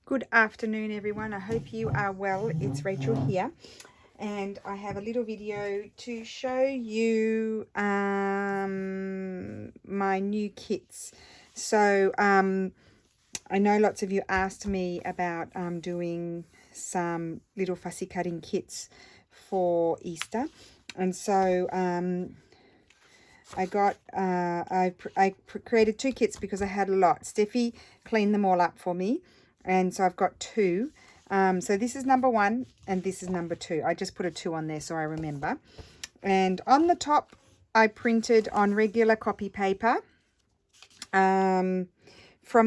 Good afternoon, everyone. I hope you are well. It's Rachel here, and I have a little video to show you my new kits. So I know lots of you asked me about doing some little fussy cutting kits for Easter, and so I created two kits because I had a lot. Steffi cleaned them all up for me, and so I've got two. So this is number one and this is number two. I just put a 2 on there so I remember. And on the top I printed on regular copy paper from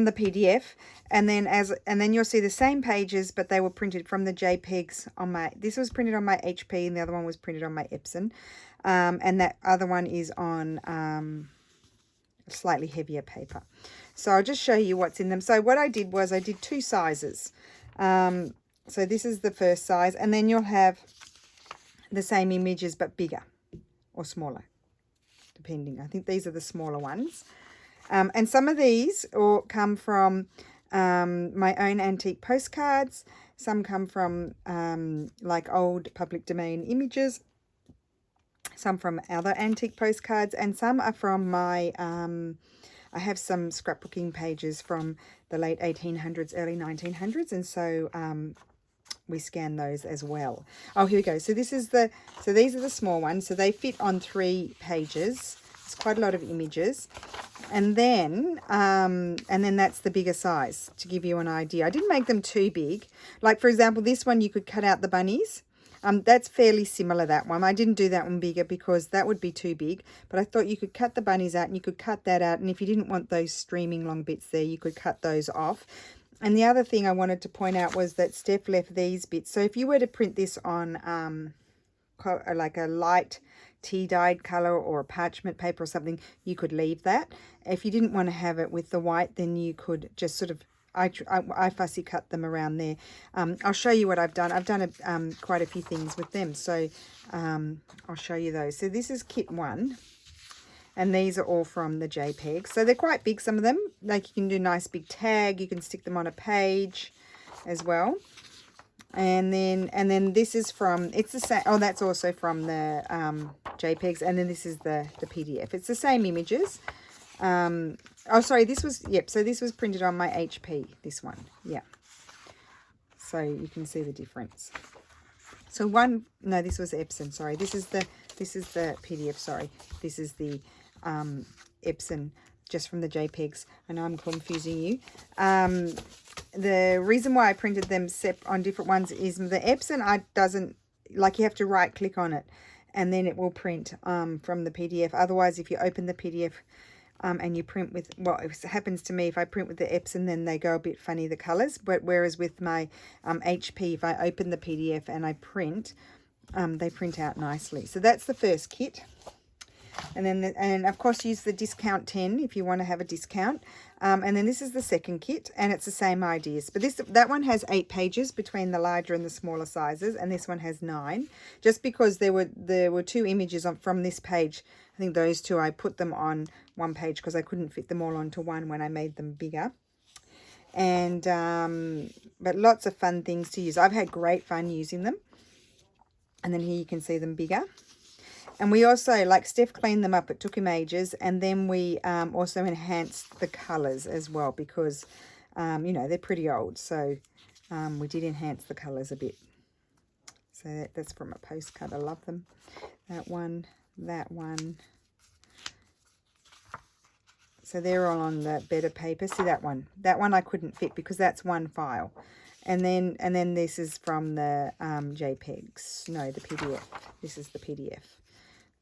the PDF, and then you'll see the same pages, but they were printed from the JPEGs on my, this was printed on my HP and the other one was printed on my Epson, and that other one is on slightly heavier paper. So I'll just show you what's in them. So what I did was I did 2 sizes. So this is the first size, and then you'll have the same images but bigger or smaller, depending. I think these are the smaller ones. And some of these come from my own antique postcards. Some come from like old public domain images. Some from other antique postcards, and some are from my I have some scrapbooking pages from the late 1800s, early 1900s, and so we scan those as well. Oh, here we go. So these are the small ones. So they fit on 3 pages. It's quite a lot of images. And then that's the bigger size, to give you an idea. I didn't make them too big. Like, for example, this one you could cut out the bunnies. That's fairly similar, that one. I didn't do that one bigger because that would be too big. But I thought you could cut the bunnies out and you could cut that out. And if you didn't want those streaming long bits there, you could cut those off. And the other thing I wanted to point out was that Steph left these bits. So if you were to print this on like a light tea-dyed color or a parchment paper or something, you could leave that. If you didn't want to have it with the white, then you could just sort of, I fussy cut them around there. I'll show you what I've done. I've done quite a few things with them, so I'll show you those. So this is kit 1, and these are all from the JPEG. So they're quite big, some of them. Like, you can do a nice big tag. You can stick them on a page as well. And then this is from, it's the same. Oh, that's also from the JPEGs. And then this is the PDF. It's the same images. Oh, sorry, this was, yep, so this was printed on my HP, this one, yeah. So you can see the difference. So no, this was Epson, sorry. This is the PDF, sorry. This is the Epson, just from the JPEGs. I know I'm confusing you. The reason why I printed them on different ones is the Epson, doesn't, like, you have to right click on it and then it will print from the PDF. Otherwise, if you open the PDF, and you print with, well, it happens to me, if I print with the Epson, then they go a bit funny, the colors. But whereas with my HP, if I open the PDF and I print, they print out nicely. So that's the first kit. And then, and of course, use the discount 10 if you want to have a discount. And then this is the second kit, and it's the same ideas. But that one has 8 pages between the larger and the smaller sizes, and this one has 9. Just because there were 2 images from this page. I think those 2, I put them on one page because I couldn't fit them all onto one when I made them bigger. And but lots of fun things to use. I've had great fun using them. And then here you can see them bigger. And we also, like, Steph cleaned them up. It took him ages. And then we also enhanced the colours as well because, you know, they're pretty old. So we did enhance the colours a bit. So that's from a postcard. I love them. That one, that one. So they're all on the better paper. See that one? That one I couldn't fit because that's one file. And then this is from the JPEGs. No, the PDF. This is the PDF.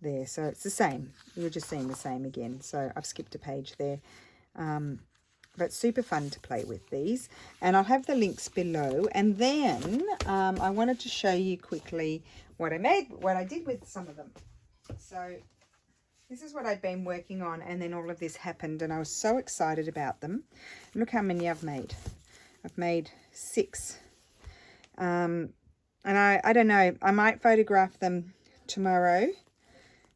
There, so it's the same. You're just seeing the same again. So I've skipped a page there, but super fun to play with these, and I'll have the links below. And then I wanted to show you quickly what I did with some of them. So this is what I'd been working on, and then all of this happened, and I was so excited about them. Look how many I've made. I've made 6, and I don't know. I might photograph them tomorrow.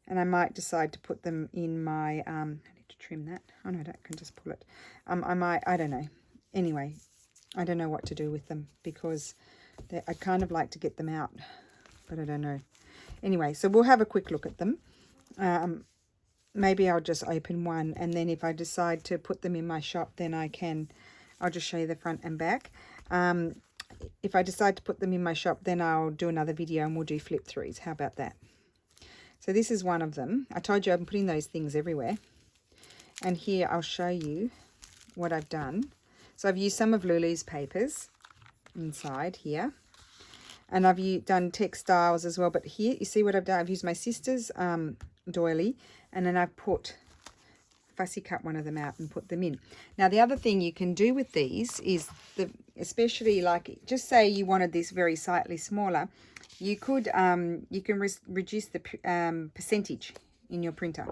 And I might decide to put them in my, I need to trim that. Oh no, I can just pull it. I don't know. Anyway, I don't know what to do with them because I kind of like to get them out, but I don't know. Anyway, so we'll have a quick look at them. Maybe I'll just open one, and then if I decide to put them in my shop, then I'll just show you the front and back. If I decide to put them in my shop, then I'll do another video and we'll do flip throughs. How about that? So this is one of them. I told you I'm putting those things everywhere. And here I'll show you what I've done. So I've used some of Lulu's papers inside here. And I've done textiles as well. But here, you see what I've done? I've used my sister's doily. And then I've put Fussy cut one of them out and put them in. Now, the other thing you can do with these is, especially like, just say you wanted this very slightly smaller, you could, you can reduce the percentage in your printer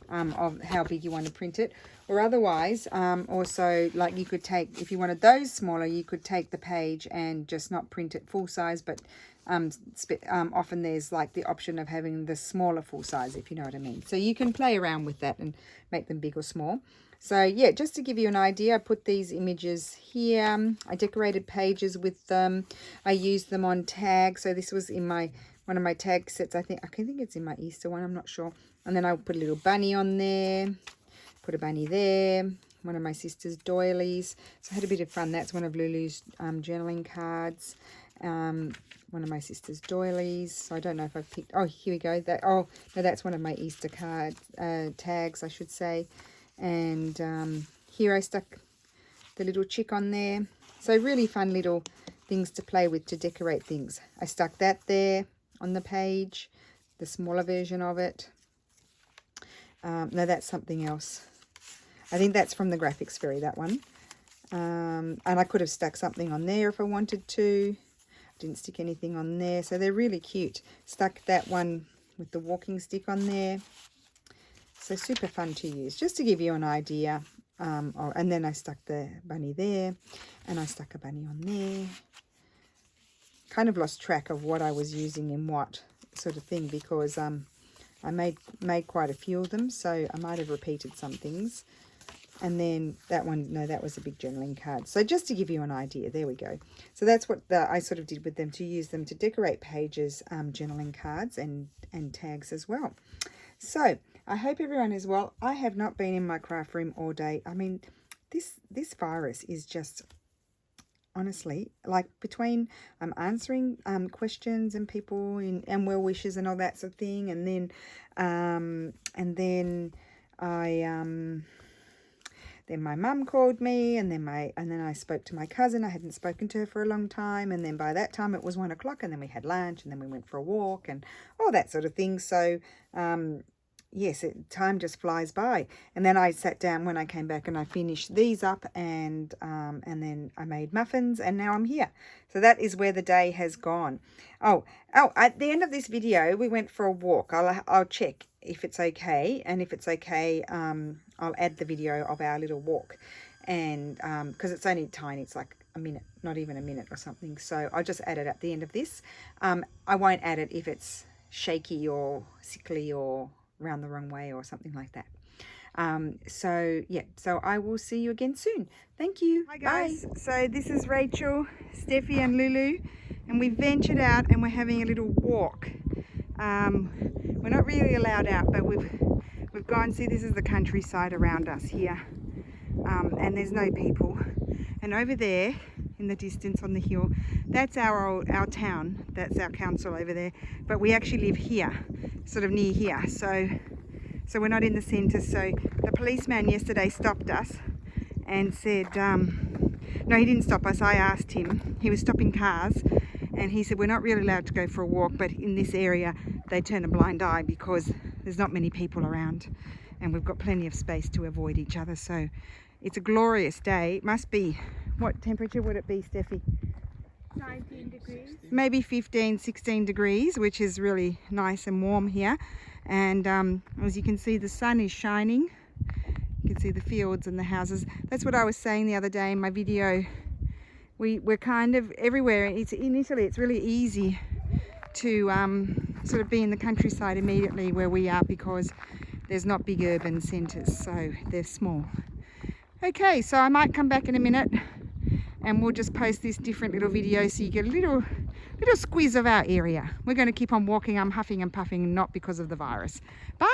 of how big you want to print it. Or otherwise, also, like you could take, if you wanted those smaller, you could take the page and just not print it full size, but often there's like the option of having the smaller full size, if you know what I mean. So you can play around with that and make them big or small. So yeah, just to give you an idea, I put these images here. I decorated pages with them. I used them on tags. So this was in one of my tag sets. I think it's in my Easter one, I'm not sure. And then I put a little bunny on there, put a bunny there, one of my sister's doilies. So I had a bit of fun. That's one of Lulu's journaling cards. One of my sister's doilies. So I don't know if I've picked, oh, here we go. No, that's one of my Easter card tags, I should say. And here I stuck the little chick on there. So really fun little things to play with to decorate things. I stuck that there on the page, the smaller version of it. No, that's something else. I think that's from the Graphics Fairy, that one. And I could have stuck something on there if I wanted to. Didn't stick anything on there, so they're really cute. Stuck that one with the walking stick on there, so super fun to use, just to give you an idea. And then I stuck the bunny there, and I stuck a bunny on there. Kind of lost track of what I was using in what sort of thing, because I made quite a few of them, so I might have repeated some things. And then that one, no, that was a big journaling card. So just to give you an idea, there we go. So that's what I sort of did with them, to use them to decorate pages, journaling cards and tags as well. So I hope everyone is well. I have not been in my craft room all day. I mean, this virus is just, honestly, like between answering questions and people and well wishes and all that sort of thing, and then then my mum called me, and then I spoke to my cousin. I hadn't spoken to her for a long time, and then by that time it was 1 o'clock, and then we had lunch, and then we went for a walk and all that sort of thing. So yes, time just flies by. And then I sat down when I came back, and I finished these up, and then I made muffins, and now I'm here. So that is where the day has gone. Oh, at the end of this video, we went for a walk. I'll check if it's okay, and if it's okay, I'll add the video of our little walk, and because it's only tiny, it's like a minute, not even a minute or something. So I'll just add it at the end of this. I won't add it if it's shaky or sickly or round the wrong way or something like that. So yeah, so I will see you again soon. Thank you. Hi guys. Bye. So this is Rachel, Steffi and Lulu, and we ventured out and we're having a little walk. We're not really allowed out, but we've gone. See, this is the countryside around us here, and there's no people. And over there in the distance on the hill, that's our town, that's our council over there, but we actually live here, sort of near here, so we're not in the centre. So the policeman yesterday stopped us and said, no, he didn't stop us, I asked him. He was stopping cars, and he said we're not really allowed to go for a walk, but in this area they turn a blind eye because there's not many people around, and we've got plenty of space to avoid each other. So it's a glorious day. It must be, what temperature would it be, Steffi? 19 degrees. Maybe 15, 16 degrees, which is really nice and warm here. And as you can see, the sun is shining. You can see the fields and the houses. That's what I was saying the other day in my video. We're kind of everywhere. In Italy, it's really easy to sort of be in the countryside immediately where we are, because there's not big urban centres, so they're small. Okay, so I might come back in a minute and we'll just post this different little video so you get a little squiz of our area. We're going to keep on walking. I'm huffing and puffing, not because of the virus. Bye.